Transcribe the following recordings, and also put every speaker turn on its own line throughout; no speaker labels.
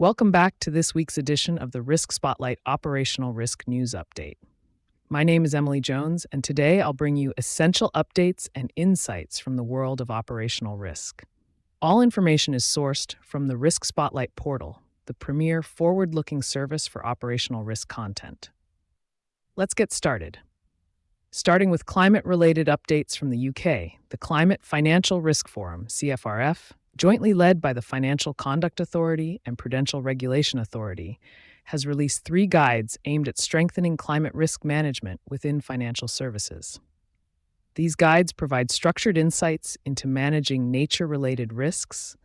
Welcome back to this week's edition of the Risk Spotlight Operational Risk News Update. My name is Emily Jones, and today I'll bring you essential updates and insights from the world of operational risk. All information is sourced from the Risk Spotlight portal, the premier forward-looking service for operational risk content. Let's get started. Starting with climate-related updates from the UK, the Climate Financial Risk Forum, CFRF, jointly led by the Financial Conduct Authority and Prudential Regulation Authority, has released 3 guides aimed at strengthening climate risk management within financial services. These guides provide structured insights into managing nature-related risks,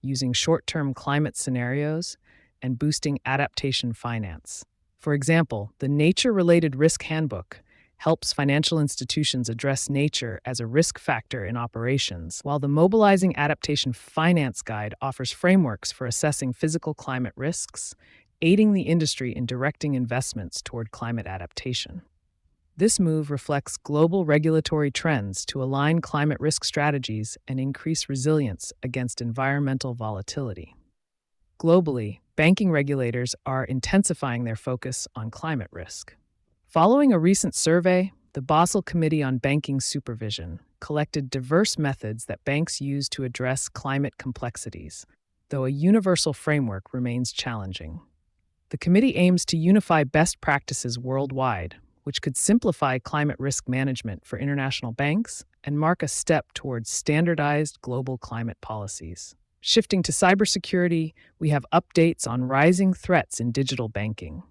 using short-term climate scenarios, and boosting adaptation finance. For example, the Nature-Related Risk Handbook helps financial institutions address nature as a risk factor in operations, while the Mobilizing Adaptation Finance Guide offers frameworks for assessing physical climate risks, aiding the industry in directing investments toward climate adaptation. This move reflects global regulatory trends to align climate risk strategies and increase resilience against environmental volatility. Globally, banking regulators are intensifying their focus on climate risk. Following a recent survey, the Basel Committee on Banking Supervision collected diverse methods that banks use to address climate complexities, though a universal framework remains challenging. The committee aims to unify best practices worldwide, which could simplify climate risk management for international banks and mark a step towards standardized global climate policies. Shifting to cybersecurity, we have updates on rising threats in digital banking.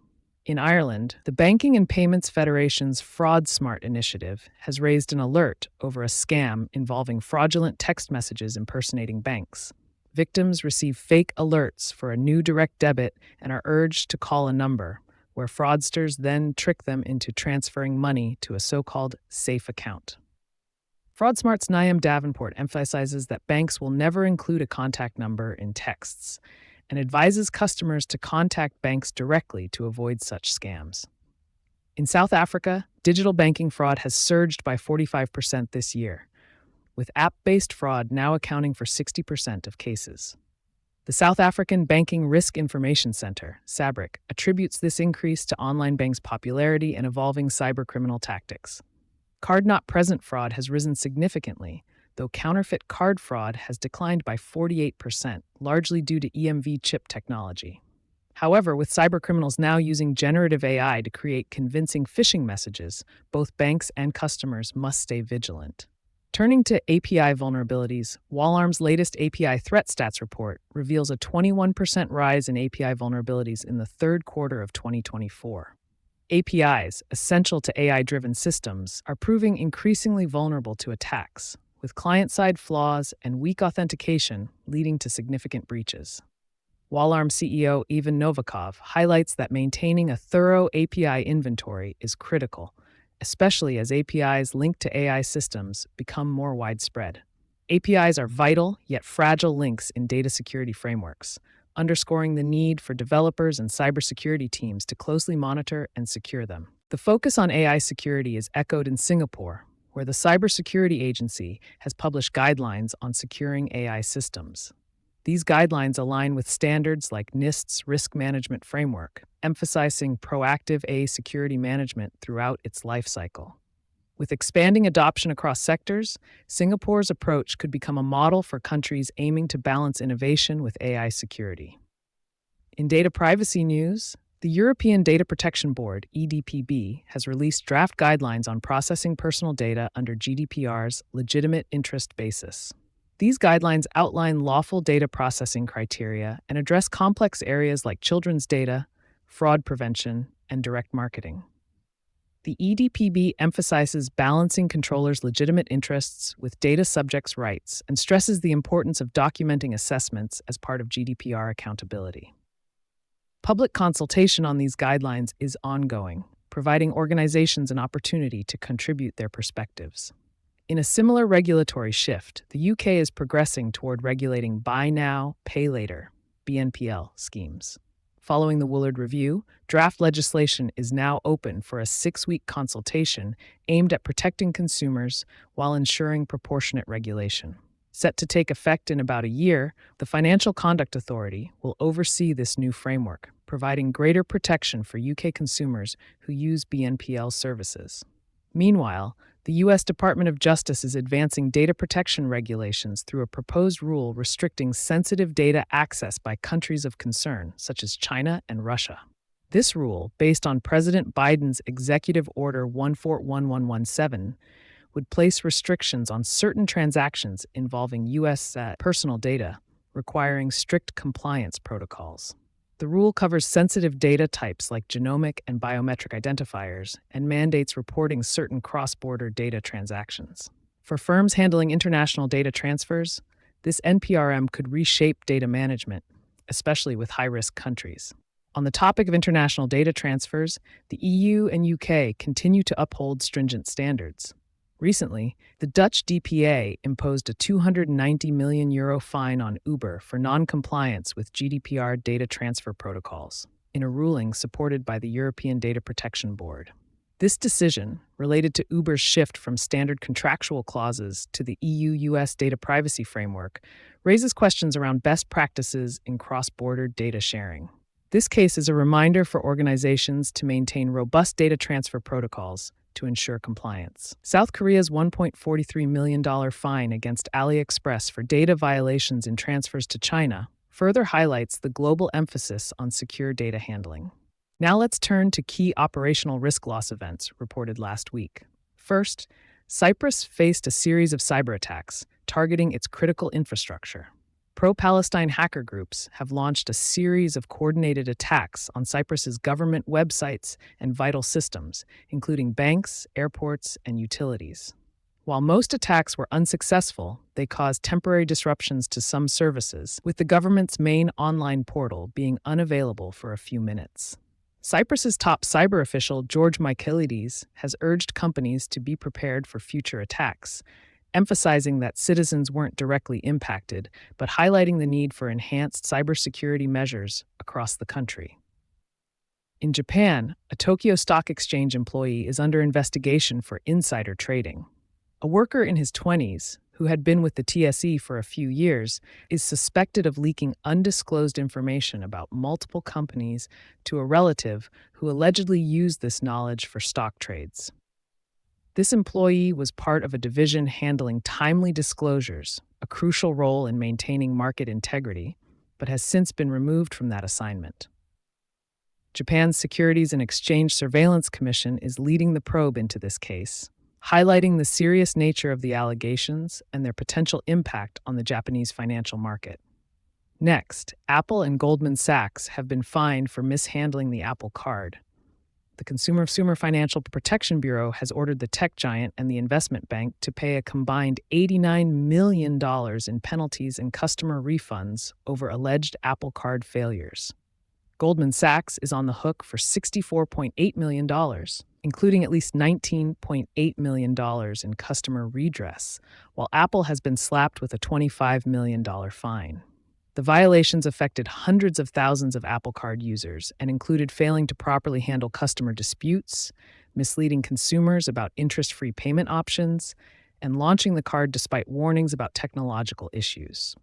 In Ireland, the Banking and Payments Federation's FraudSmart initiative has raised an alert over a scam involving fraudulent text messages impersonating banks. Victims receive fake alerts for a new direct debit and are urged to call a number, where fraudsters then trick them into transferring money to a so-called safe account. FraudSmart's Niam Davenport emphasizes that banks will never include a contact number in texts, and advises customers to contact banks directly to avoid such scams. In South Africa, digital banking fraud has surged by 45% this year, with app-based fraud now accounting for 60% of cases. The South African Banking Risk Information Center, SABRIC, attributes this increase to online banks' popularity and evolving cybercriminal tactics. Card-not-present fraud has risen significantly, though counterfeit card fraud has declined by 48%, largely due to EMV chip technology. However, with cybercriminals now using generative AI to create convincing phishing messages, both banks and customers must stay vigilant. Turning to API vulnerabilities, Wallarm's latest API Threat Stats report reveals a 21% rise in API vulnerabilities in the third quarter of 2024. APIs, essential to AI-driven systems, are proving increasingly vulnerable to attacks, with client-side flaws and weak authentication leading to significant breaches. Wallarm CEO Ivan Novikov highlights that maintaining a thorough API inventory is critical, especially as APIs linked to AI systems become more widespread. APIs are vital yet fragile links in data security frameworks, underscoring the need for developers and cybersecurity teams to closely monitor and secure them. The focus on AI security is echoed in Singapore, where the Cybersecurity Agency has published guidelines on securing AI systems. These guidelines align with standards like NIST's Risk Management Framework, emphasizing proactive AI security management throughout its life cycle. With expanding adoption across sectors, Singapore's approach could become a model for countries aiming to balance innovation with AI security. In data privacy news, the European Data Protection Board, EDPB, has released draft guidelines on processing personal data under GDPR's legitimate interest basis. These guidelines outline lawful data processing criteria and address complex areas like children's data, fraud prevention, and direct marketing. The EDPB emphasizes balancing controllers' legitimate interests with data subjects' rights and stresses the importance of documenting assessments as part of GDPR accountability. Public consultation on these guidelines is ongoing, providing organizations an opportunity to contribute their perspectives. In a similar regulatory shift, the UK is progressing toward regulating Buy Now, Pay Later (BNPL) schemes. Following the Woolard Review, draft legislation is now open for a 6-week consultation aimed at protecting consumers while ensuring proportionate regulation. Set to take effect in about a year, the Financial Conduct Authority will oversee this new framework, providing greater protection for UK consumers who use BNPL services. Meanwhile, the U.S. Department of Justice is advancing data protection regulations through a proposed rule restricting sensitive data access by countries of concern, such as China and Russia. This rule, based on President Biden's Executive Order 141117, would place restrictions on certain transactions involving U.S. personal data, requiring strict compliance protocols. The rule covers sensitive data types like genomic and biometric identifiers and mandates reporting certain cross-border data transactions. For firms handling international data transfers, this NPRM could reshape data management, especially with high-risk countries. On the topic of international data transfers, the EU and UK continue to uphold stringent standards. Recently, the Dutch DPA imposed a €290 million fine on Uber for non-compliance with GDPR data transfer protocols, in a ruling supported by the European Data Protection Board. This decision, related to Uber's shift from standard contractual clauses to the EU-US data privacy framework, raises questions around best practices in cross-border data sharing. This case is a reminder for organizations to maintain robust data transfer protocols to ensure compliance. South Korea's $1.43 million fine against AliExpress for data violations in transfers to China further highlights the global emphasis on secure data handling. Now let's turn to key operational risk loss events reported last week. First, Cyprus faced a series of cyber attacks targeting its critical infrastructure. Pro-Palestine hacker groups have launched a series of coordinated attacks on Cyprus's government websites and vital systems, including banks, airports, and utilities. While most attacks were unsuccessful, they caused temporary disruptions to some services, with the government's main online portal being unavailable for a few minutes. Cyprus's top cyber official, George Michaelides, has urged companies to be prepared for future attacks, emphasizing that citizens weren't directly impacted, but highlighting the need for enhanced cybersecurity measures across the country. In Japan, a Tokyo Stock Exchange employee is under investigation for insider trading. A worker in his 20s, who had been with the TSE for a few years, is suspected of leaking undisclosed information about multiple companies to a relative who allegedly used this knowledge for stock trades. This employee was part of a division handling timely disclosures, a crucial role in maintaining market integrity, but has since been removed from that assignment. Japan's Securities and Exchange Surveillance Commission is leading the probe into this case, highlighting the serious nature of the allegations and their potential impact on the Japanese financial market. Next, Apple and Goldman Sachs have been fined for mishandling the Apple Card. The Consumer Financial Protection Bureau has ordered the tech giant and the investment bank to pay a combined $89 million in penalties and customer refunds over alleged Apple Card failures. Goldman Sachs is on the hook for $64.8 million, including at least $19.8 million in customer redress, while Apple has been slapped with a $25 million fine. The violations affected hundreds of thousands of Apple Card users and included failing to properly handle customer disputes, misleading consumers about interest-free payment options, and launching the card despite warnings about technological issues.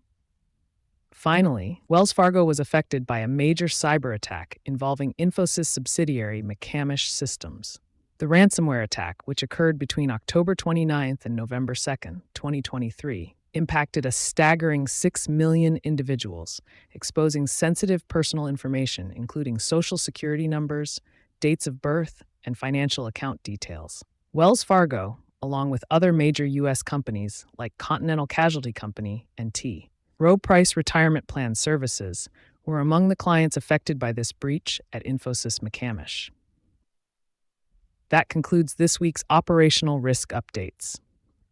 Finally, Wells Fargo was affected by a major cyber attack involving Infosys subsidiary McCamish Systems. The ransomware attack, which occurred between October 29th and November 2nd, 2023, impacted a staggering 6 million individuals, exposing sensitive personal information, including social security numbers, dates of birth, and financial account details. Wells Fargo, along with other major U.S. companies like Continental Casualty Company and T. Rowe Price Retirement Plan Services, were among the clients affected by this breach at Infosys McCamish. That concludes this week's Operational Risk Updates.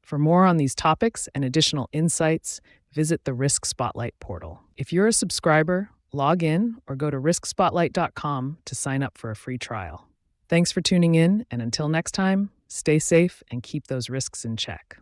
For more on these topics and additional insights, visit the RiskSpotlight portal. If you're a subscriber, log in or go to riskspotlight.com to sign up for a free trial. Thanks for tuning in, and until next time, stay safe and keep those risks in check.